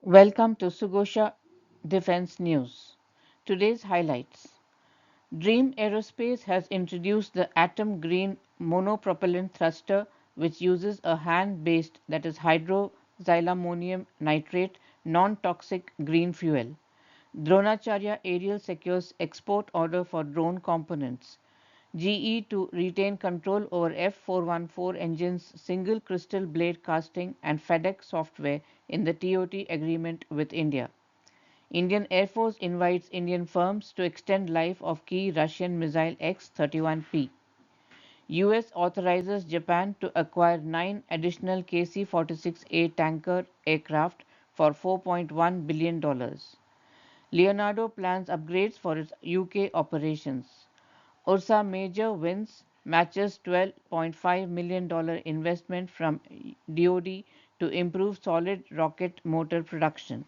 Welcome to Sugosha Defense News. Today's highlights. Dream Aerospace has introduced the Atom Green Monopropellant Thruster, which uses a hand-based, that is Hydroxylammonium Nitrate, non-toxic green fuel. DroneAcharya Aerial secures export order for drone components. GE to retain control over F414 engines, single crystal blade casting and FADEC software in the TOT agreement with India. Indian Air Force invites Indian firms to extend life of key Russian missile X-31P. US authorizes Japan to acquire 9 additional KC-46A tanker aircraft for $4.1 billion. Leonardo plans upgrades for its UK operations. Ursa Major wins matches $12.5 million investment from DoD to improve solid rocket motor production.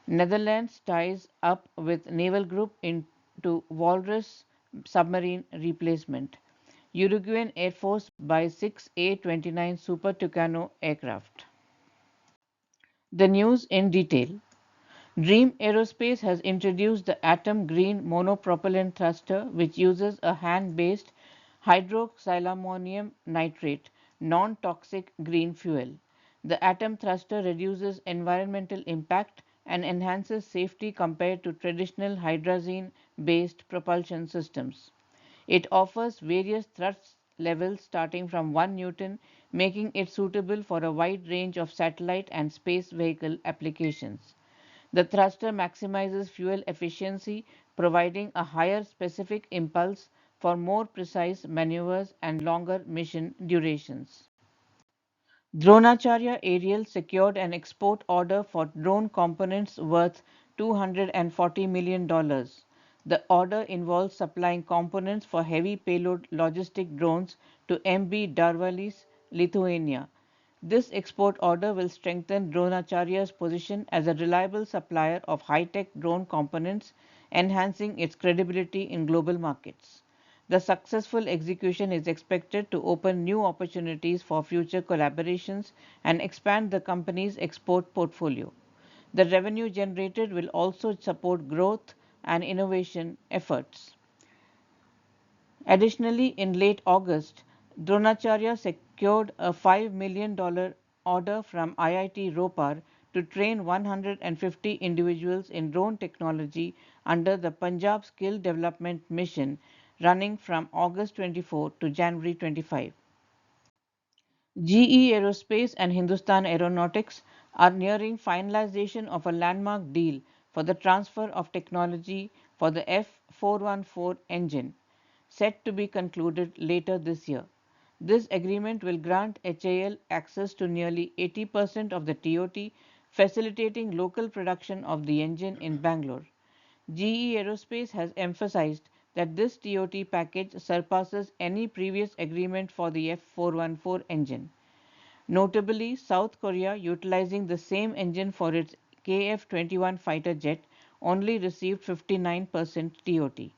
Netherlands ties up with Naval Group into Walrus submarine replacement. Uruguayan Air Force buys 6 A-29 Super Tucano aircraft. The news in detail. Dream Aerospace has introduced the Atom Green Monopropellant Thruster, which uses a hand-based hydroxylammonium nitrate, non-toxic green fuel. The Atom Thruster reduces environmental impact and enhances safety compared to traditional hydrazine-based propulsion systems. It offers various thrust levels starting from 1 Newton, making it suitable for a wide range of satellite and space vehicle applications. The thruster maximizes fuel efficiency, providing a higher specific impulse for more precise maneuvers and longer mission durations. DroneAcharya Aerial secured an export order for drone components worth $240 million. The order involves supplying components for heavy payload logistic drones to MB Darvalis, Lithuania. This export order will strengthen DroneAcharya's position as a reliable supplier of high-tech drone components, enhancing its credibility in global markets. The successful execution is expected to open new opportunities for future collaborations and expand the company's export portfolio. The revenue generated will also support growth and innovation efforts. Additionally, in late August, Dronacharya secured a $5 million order from IIT Ropar to train 150 individuals in drone technology under the Punjab Skill Development Mission running from August 24 to January 25. GE Aerospace and Hindustan Aeronautics are nearing finalization of a landmark deal for the transfer of technology for the F414 engine, set to be concluded later this year. This agreement will grant HAL access to nearly 80% of the TOT, facilitating local production of the engine in Bangalore. GE Aerospace has emphasized that this TOT package surpasses any previous agreement for the F414 engine. Notably, South Korea, utilizing the same engine for its KF-21 fighter jet, only received 59% TOT.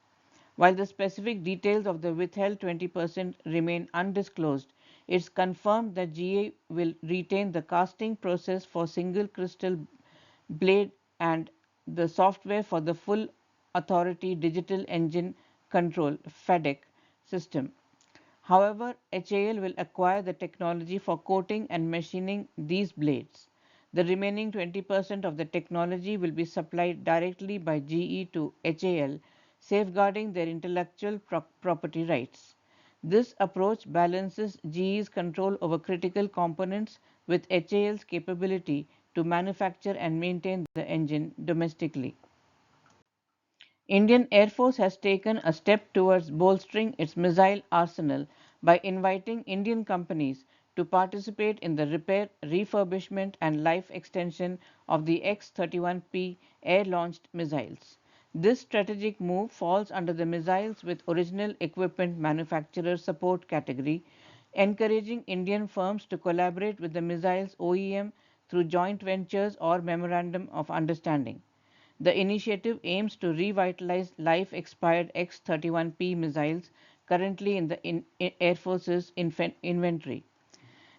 While the specific details of the withheld 20% remain undisclosed, it's confirmed that GA will retain the casting process for single crystal blade and the software for the full authority digital engine control FADEC system. However, HAL will acquire the technology for coating and machining these blades. The remaining 20% of the technology will be supplied directly by GE to HAL, safeguarding their intellectual property rights. This approach balances GE's control over critical components with HAL's capability to manufacture and maintain the engine domestically. Indian Air Force has taken a step towards bolstering its missile arsenal by inviting Indian companies to participate in the repair, refurbishment and life extension of the X-31P air-launched missiles. This strategic move falls under the Missiles with Original Equipment Manufacturer Support category, encouraging Indian firms to collaborate with the missiles OEM through joint ventures or memorandum of understanding. The initiative aims to revitalize life-expired X-31P missiles currently in the Air Force's inventory.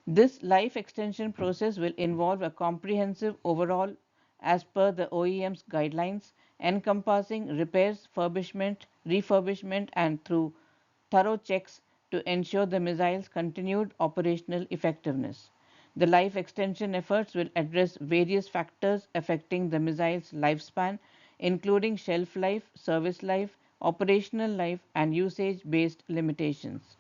This life extension process will involve a comprehensive overhaul as per the OEM's guidelines, encompassing repairs, refurbishment, and through thorough checks to ensure the missile's continued operational effectiveness. The life extension efforts will address various factors affecting the missile's lifespan, including shelf life, service life, operational life, and usage based limitations.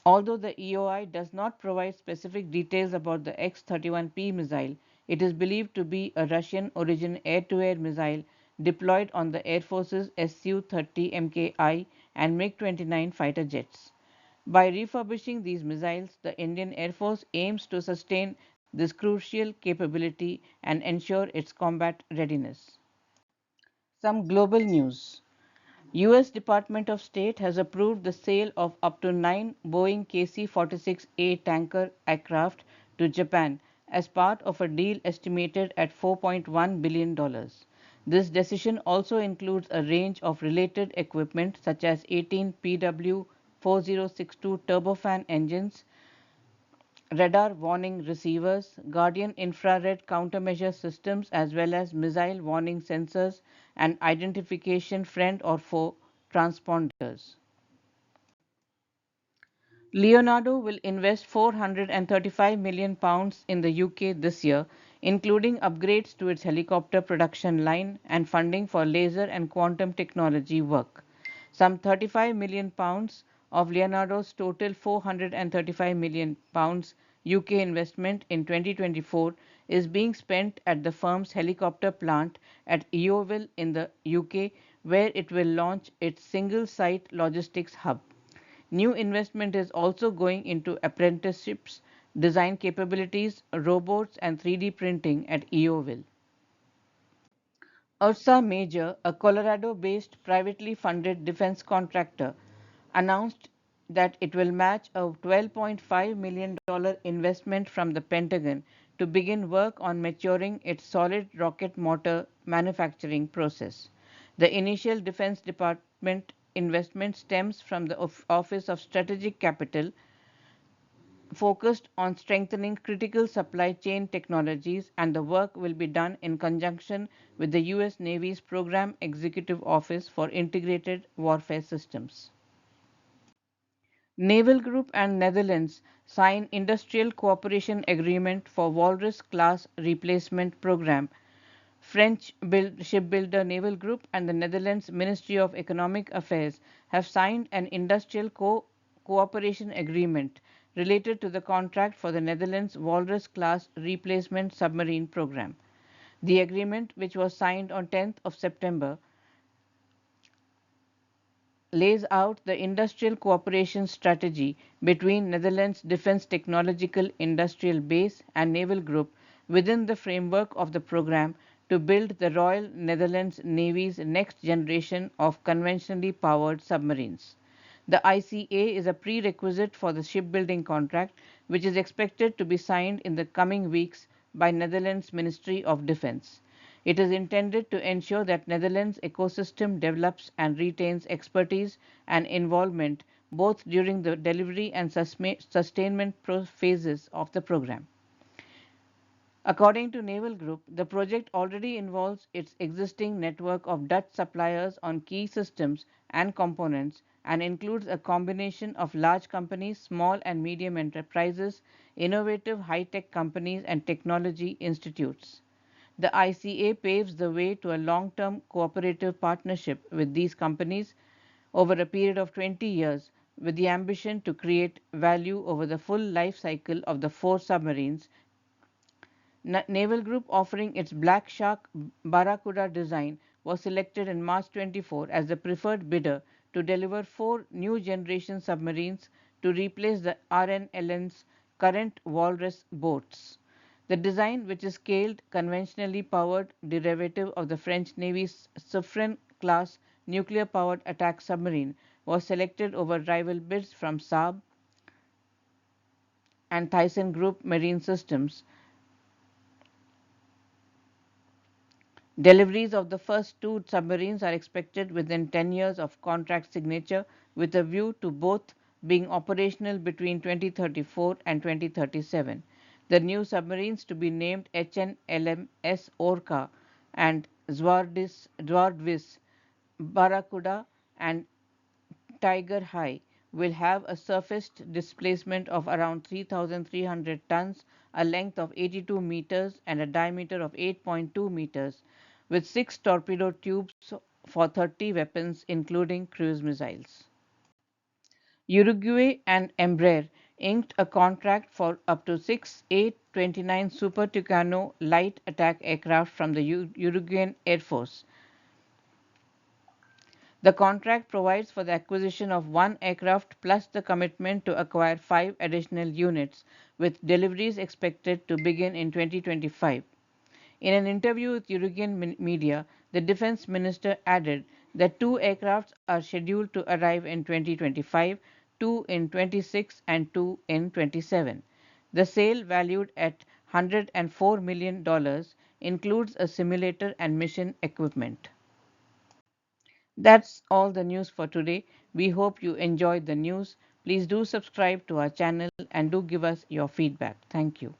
Although the EOI does not provide specific details about the X-31P missile, it is believed to be a Russian origin air-to-air missile deployed on the Air Force's Su-30 Mki and MiG-29 fighter jets. By refurbishing these missiles, the Indian Air Force aims to sustain this crucial capability and ensure its combat readiness. Some global news. U.S. Department of State has approved the sale of up to 9 Boeing KC-46A tanker aircraft to Japan as part of a deal estimated at $4.1 billion. This decision also includes a range of related equipment such as 18 PW4062 turbofan engines, radar warning receivers, Guardian infrared countermeasure systems, as well as missile warning sensors and identification friend or foe transponders. Leonardo will invest £435 million in the UK this year, including upgrades to its helicopter production line and funding for laser and quantum technology work. Some £35 million of Leonardo's total £435 million UK investment in 2024 is being spent at the firm's helicopter plant at Yeovil in the UK, where it will launch its single site logistics hub. New investment is also going into apprenticeships, design capabilities, robots, and 3D printing at Yeovil. Ursa Major, a Colorado based privately funded defense contractor, announced that it will match a $12.5 million investment from the Pentagon to begin work on maturing its solid rocket motor manufacturing process. The initial Defense Department investment stems from the Office of Strategic Capital, focused on strengthening critical supply chain technologies, and the work will be done in conjunction with the U.S. Navy's Program Executive Office for Integrated Warfare Systems. Naval Group and Netherlands sign industrial cooperation agreement for Walrus class replacement program. French shipbuilder Naval Group and the Netherlands Ministry of Economic Affairs have signed an industrial cooperation agreement related to the contract for the Netherlands Walrus class replacement submarine program. The agreement, which was signed on 10th of September, lays out the industrial cooperation strategy between Netherlands Defence Technological Industrial Base and Naval Group within the framework of the program to build the Royal Netherlands Navy's next generation of conventionally powered submarines. The ICA is a prerequisite for the shipbuilding contract, which is expected to be signed in the coming weeks by Netherlands Ministry of Defence. It is intended to ensure that Netherlands ecosystem develops and retains expertise and involvement both during the delivery and sustainment phases of the program. According to Naval Group, the project already involves its existing network of Dutch suppliers on key systems and components and includes a combination of large companies, small and medium enterprises, innovative high-tech companies, and technology institutes. The ICA paves the way to a long-term cooperative partnership with these companies over a period of 20 years with the ambition to create value over the full life cycle of the 4 submarines. Naval Group, offering its Black Shark Barracuda design, was selected in March 24 as the preferred bidder to deliver 4 new generation submarines to replace the RNLN's current Walrus boats. The design, which is scaled conventionally powered derivative of the French Navy's Suffren class nuclear powered attack submarine, was selected over rival bids from Saab and Thyssen Group Marine Systems. Deliveries of the first 2 submarines are expected within 10 years of contract signature, with a view to both being operational between 2034 and 2037. The new submarines to be named HNLMS Orca and Zwardvis, Barracuda and Tiger High will have a surface displacement of around 3,300 tons, a length of 82 meters, and a diameter of 8.2 meters, with 6 torpedo tubes for 30 weapons, including cruise missiles. Uruguay and Embraer inked a contract for up to 6 A-29 Super Tucano light attack aircraft from the Uruguayan Air Force. The contract provides for the acquisition of one aircraft plus the commitment to acquire 5 additional units, with deliveries expected to begin in 2025. In an interview with Uruguayan media, the defense minister added that 2 aircraft are scheduled to arrive in 2025, 2 in 26 and 2 in 27. The sale, valued at $104 million, includes a simulator and mission equipment. That's all the news for today. We hope you enjoyed the news. Please do subscribe to our channel and do give us your feedback. Thank you.